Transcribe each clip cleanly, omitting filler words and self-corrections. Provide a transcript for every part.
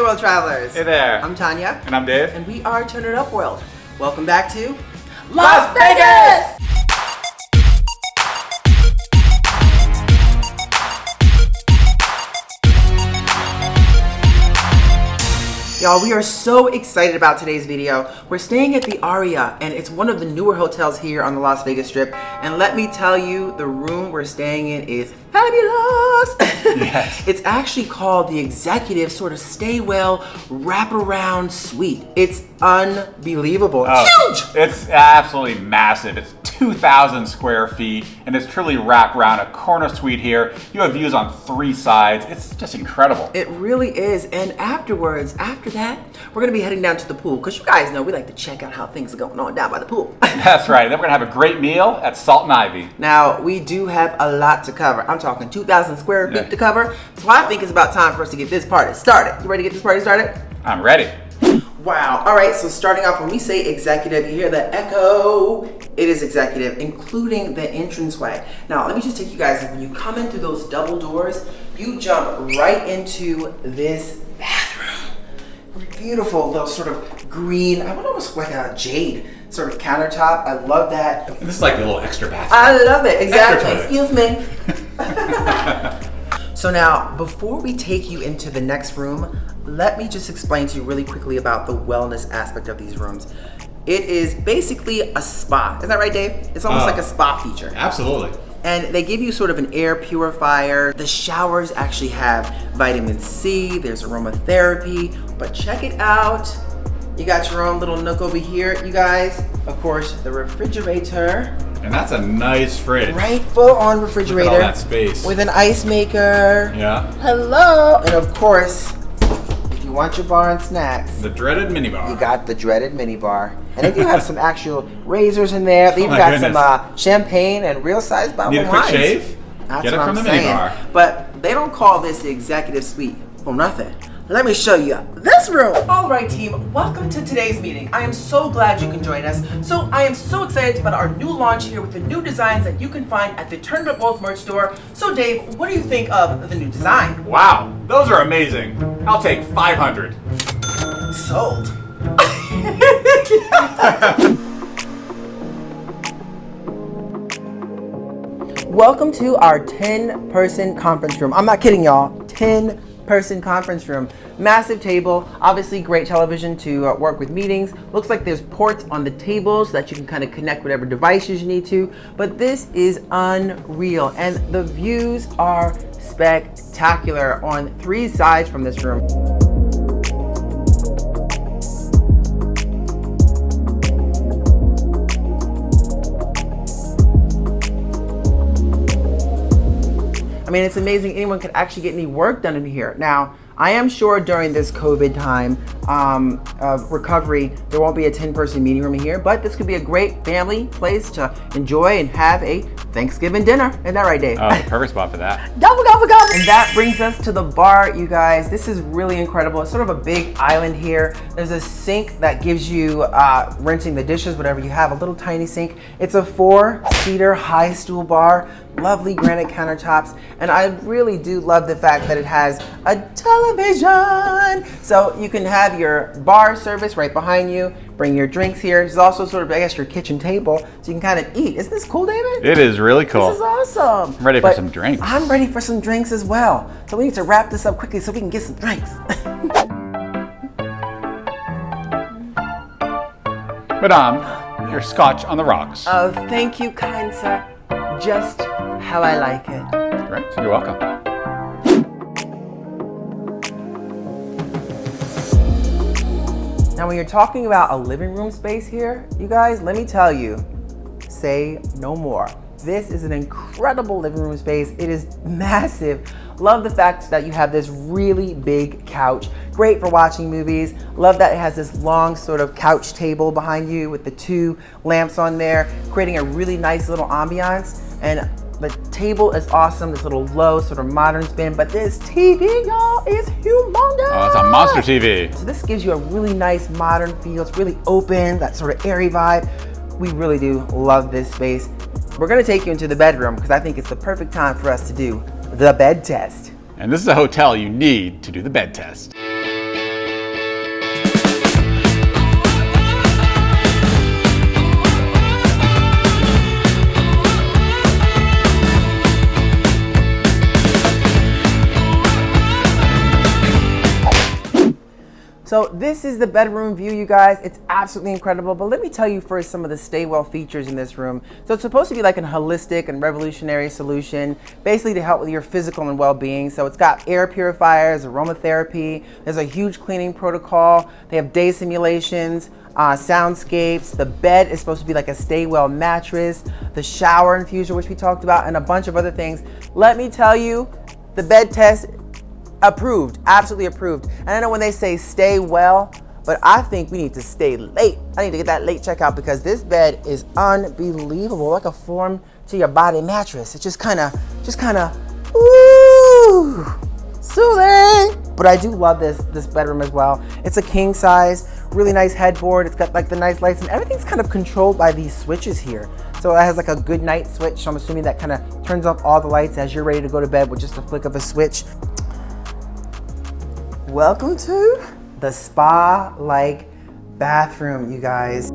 World Travelers. Hey there. I'm Tanya. And I'm Dave. And we are Turn It Up World. Welcome back to Las Vegas! Y'all, we are so excited about today's video. We're staying at the Aria, and it's one of the newer hotels here on the Las Vegas Strip. And let me tell you, the room we're staying in is fabulous. Yes. It's actually called the Executive sort of Stay Well Wraparound Suite. It's unbelievable. It's huge! It's absolutely massive. It's 2,000 square feet, and it's truly wrapped around a corner suite here. You have views on 3 sides. It's just incredible. It really is. And after that, we're gonna be heading down to the pool, because you guys know we like to check out how things are going on down by the pool. That's right. Then we're gonna have a great meal at Salt and Ivy. Now, we do have a lot to cover. I'm talking 2,000 square feet to cover. So I think it's about time for us to get this party started. You ready to get this party started? I'm ready. Wow. All right, so starting off, when we say executive, you hear the echo. It is executive, including the entranceway. Now, let me just take you guys, when you come in through those double doors, you jump right into this bathroom. Beautiful little sort of green, I would almost like a jade sort of countertop. I love that. This is like a little extra bathroom. I love it, exactly. Excuse me. So now, before we take you into the next room, let me just explain to you really quickly about the wellness aspect of these rooms. It is basically a spa. Isn't that right, Dave? It's almost like a spa feature. Absolutely. And they give you sort of an air purifier. The showers actually have vitamin C. There's aromatherapy. But check it out. You got your own little nook over here, you guys. Of course, the refrigerator. And that's a nice fridge. Right, full on refrigerator. Look at all that space. With an ice maker. Yeah. Hello. And of course, if you want your bar and snacks, The dreaded minibar. you got the dreaded mini bar. And they do have some actual razors in there. They even my got goodness. some champagne and real size bottle Need of a quick wines. shave? That's Get it what from I'm the saying. minibar. But they don't call this the executive suite for nothing. Let me show you this room. All right, team, welcome to today's meeting. I am so glad you can join us. So I am so excited about our new launch here with the new designs that you can find at the Turn It Up World merch store. So Dave, what do you think of the new design? Wow, those are amazing. I'll take 500. Sold. Welcome to our 10-person conference room. I'm not kidding, y'all. 10-person conference room. Massive table, obviously great television to work with meetings. Looks like there's ports on the tables so that you can kind of connect whatever devices you need to. But this is unreal, and the views are spectacular on 3 sides from this room. I mean, it's amazing anyone could actually get any work done in here. Now, I am sure during this COVID time of recovery, there won't be a 10-person meeting room in here, but this could be a great family place to enjoy and have a Thanksgiving dinner. Isn't that right, Dave? Oh, perfect spot for that. Gobble, gobble, gobble. And that brings us to the bar, you guys. This is really incredible. It's sort of a big island here. There's a sink that gives you rinsing the dishes, whatever you have, a little tiny sink. It's a 4-seater high stool bar, lovely granite countertops, and I really do love the fact that it has a television. So you can have your bar service right behind you, bring your drinks here. There's also sort of, I guess, your kitchen table, so you can kind of eat. Isn't this cool, David? It is really cool. This is awesome. I'm ready for some drinks. I'm ready for some drinks as well. So we need to wrap this up quickly so we can get some drinks. Madame, your scotch on the rocks. Oh, thank you, kind sir. Just how I like it. Right, you're welcome. Now, when you're talking about a living room space here, you guys, let me tell you, say no more. This is an incredible living room space. It is massive. Love the fact that you have this really big couch. Great for watching movies. Love that it has this long sort of couch table behind you with the 2 lamps on there, creating a really nice little ambiance. And the table is awesome, this little low sort of modern spin, but this TV, y'all, is humongous. Oh, it's a monster TV. So this gives you a really nice modern feel. It's really open, that sort of airy vibe. We really do love this space. We're gonna take you into the bedroom because I think it's the perfect time for us to do the bed test. And this is a hotel you need to do the bed test. So this is the bedroom view, you guys. It's absolutely incredible. But let me tell you first some of the stay well features in this room. So it's supposed to be like a holistic and revolutionary solution, basically to help with your physical and well-being. So it's got air purifiers, aromatherapy. There's a huge cleaning protocol. They have day simulations, soundscapes. The bed is supposed to be like a stay well mattress, the shower infusion, which we talked about, and a bunch of other things. Let me tell you, the bed test, approved, absolutely approved. And I know when they say stay well, but I think we need to stay late. I need to get that late checkout because this bed is unbelievable, like a form to your body mattress. It's just kind of, ooh, soothing. But I do love this bedroom as well. It's a king size, really nice headboard. It's got like the nice lights and everything's kind of controlled by these switches here. So it has like a good night switch. So I'm assuming that kind of turns off all the lights as you're ready to go to bed with just a flick of a switch. Welcome to the spa-like bathroom, you guys.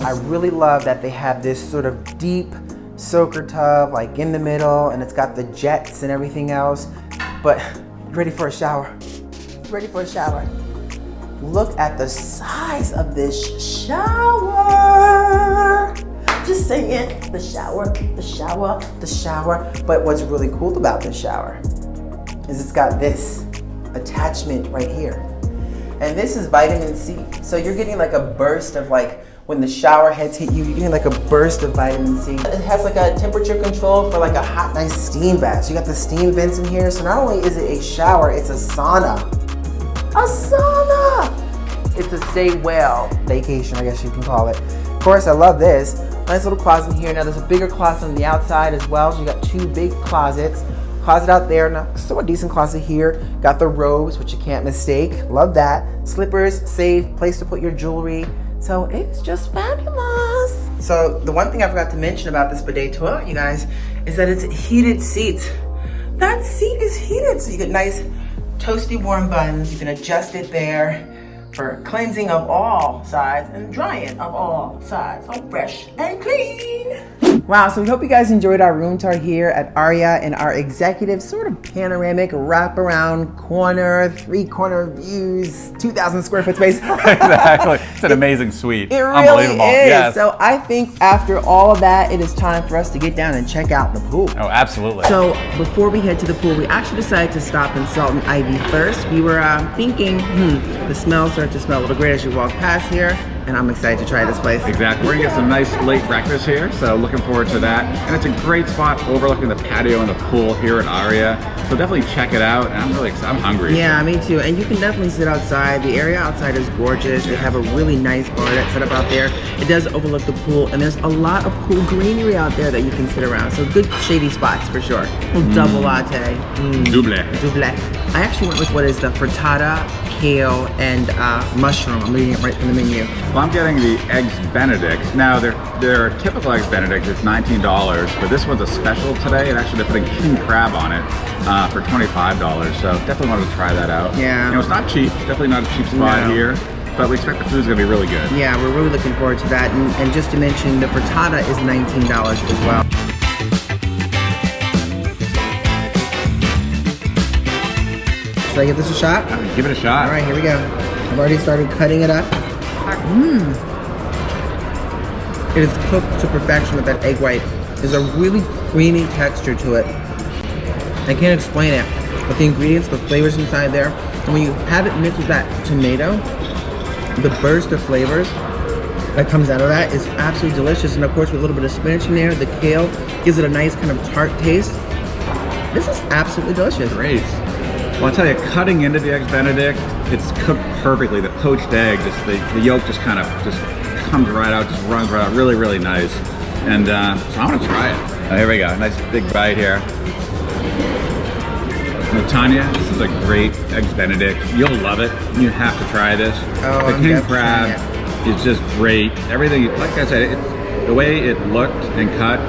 I really love that they have this sort of deep soaker tub like in the middle, and it's got the jets and everything else. But you ready for a shower? Ready for a shower? Look at the size of this shower. Just saying, the shower, the shower, the shower. But what's really cool about this shower is it's got this attachment right here. And this is vitamin C. So you're getting like a burst of like, when the shower heads hit you, you're getting like a burst of vitamin C. It has like a temperature control for like a hot, nice steam bath. So you got the steam vents in here. So not only is it a shower, it's a sauna. A sauna! It's a stay well vacation, I guess you can call it. Of course, I love this. Nice little closet in here. Now there's a bigger closet on the outside as well. So you got two big closets. Closet out there, now still a decent closet here. Got the robes, which you can't mistake. Love that. Slippers, safe, place to put your jewelry. So it's just fabulous. So the one thing I forgot to mention about this bidet toilet, you guys, is that it's heated seats. That seat is heated, so you get nice toasty warm buns. You can adjust it there for cleansing of all sides and drying of all sides. So fresh and clean. Wow, so we hope you guys enjoyed our room tour here at Aria and our executive sort of panoramic wraparound corner, 3-corner views, 2,000 square foot space. Exactly. It's an amazing suite. It really Unbelievable. is. Yes. So I think after all of that, it is time for us to get down and check out the pool. Oh, absolutely. So before we head to the pool, we actually decided to stop in Salt and Ivy first. We were thinking, the smells start to smell a little great as you walk past here, and I'm excited to try this place. Exactly. We're gonna get some nice late breakfast here, so looking forward to that. And it's a great spot overlooking the patio and the pool here at Aria. So definitely check it out. And I'm really excited. I'm hungry. Yeah, me too. And you can definitely sit outside. The area outside is gorgeous. They have a really nice bar that's set up out there. It does overlook the pool, and there's a lot of cool greenery out there that you can sit around. So good shady spots for sure. Double latte. Double. Double. I actually went with what is the frittata, kale, and mushroom. I'm reading it right from the menu. Well, I'm getting the Eggs Benedict. Now, their typical Eggs Benedict is $19, but this one's a special today, and actually they're putting king crab on it for $25. So definitely wanted to try that out. Yeah. You know, it's not cheap. Definitely not a cheap spot here, but we expect the food's gonna be really good. Yeah, we're really looking forward to that. And just to mention, the frittata is $19 as well. Should I give this a shot? Give it a shot. All right, here we go. I've already started cutting it up. It is cooked to perfection with that egg white. There's a really creamy texture to it. I can't explain it, but the ingredients, the flavors inside there, and when you have it mixed with that tomato, the burst of flavors that comes out of that is absolutely delicious. And of course, with a little bit of spinach in there, the kale gives it a nice kind of tart taste. This is absolutely delicious. Great. Well, I'll tell you, cutting into the Eggs Benedict, it's cooked perfectly. The poached egg, just the yolk just kind of comes right out, just runs right out. Really, really nice. And so I want to try it. Oh, here we go. Nice big bite here. Tanya, this is a great Eggs Benedict. You'll love it. You have to try this. Oh, the king crab is just great. Everything, like I said, the way it looked and cut,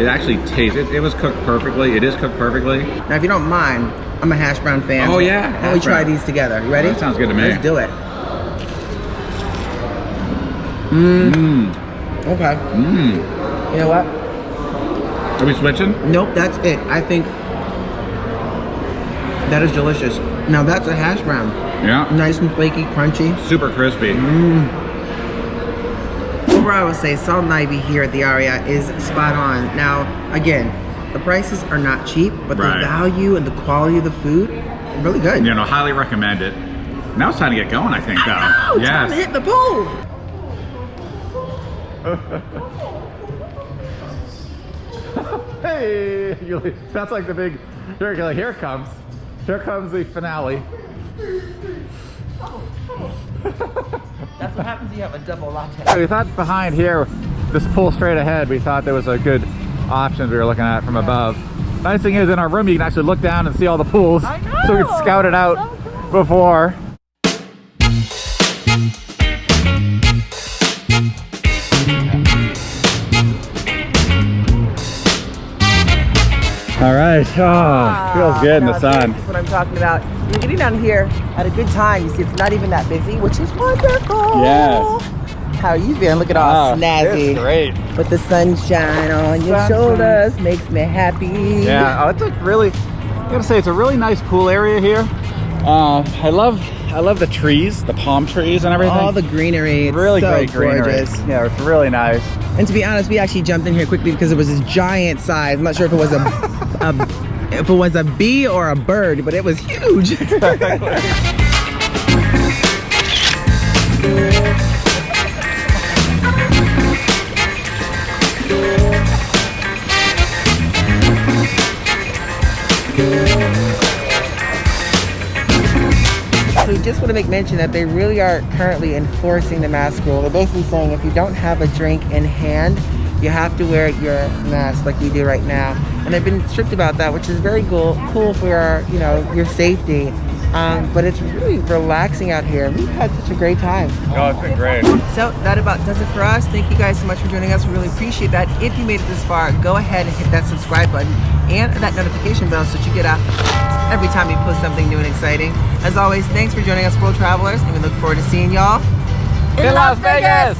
it actually tastes. It was cooked perfectly. It is cooked perfectly. Now, if you don't mind, I'm a hash brown fan. Oh yeah. Why don't we try these together? You ready? That sounds good to me. Let's do it. Okay. You know what? Are we switching? Nope, that's it. I think That is delicious. Now that's a hash brown. Yeah. Nice and flaky, crunchy. Super crispy. Overall, I would say Salt and Ivy here at the Aria is spot on. Now, again, the prices are not cheap, but the value and the quality of the food, really good. You know, highly recommend it. Now it's time to get going, I think, though. I know, time to hit the pool. Hey, that's like the big, here comes the finale. That's what happens when you have a double latte. We thought behind here, this pool straight ahead, we thought there was a good option we were looking at from above. Nice thing is, in our room you can actually look down and see all the pools. I know. So we can scout it out before. All right, feels good in the sun. This is what I'm talking about. You're getting down here at a good time. You see, it's not even that busy, which is wonderful. Yes. How are you feeling? Look at all snazzy. It's great. With the sunshine on your shoulders, makes me happy. Yeah, it's a really, I gotta say, it's a really nice pool area here. I love the trees, the palm trees and everything. All the greenery. It's really so great greenery. gorgeous. Yeah, it's really nice. And to be honest, we actually jumped in here quickly because it was this giant size. I'm not sure if it was a bee or a bird, but it was huge. So we just want to make mention that they really are currently enforcing the mask rule. They're basically saying if you don't have a drink in hand, you have to wear your mask like we do right now. And they've been strict about that, which is very cool for our, your safety. But it's really relaxing out here. We've had such a great time. Oh, it's been great. So that about does it for us. Thank you guys so much for joining us. We really appreciate that. If you made it this far, go ahead and hit that subscribe button and that notification bell so that you get every time we post something new and exciting. As always, thanks for joining us, World Travelers, and we look forward to seeing y'all In Las Vegas!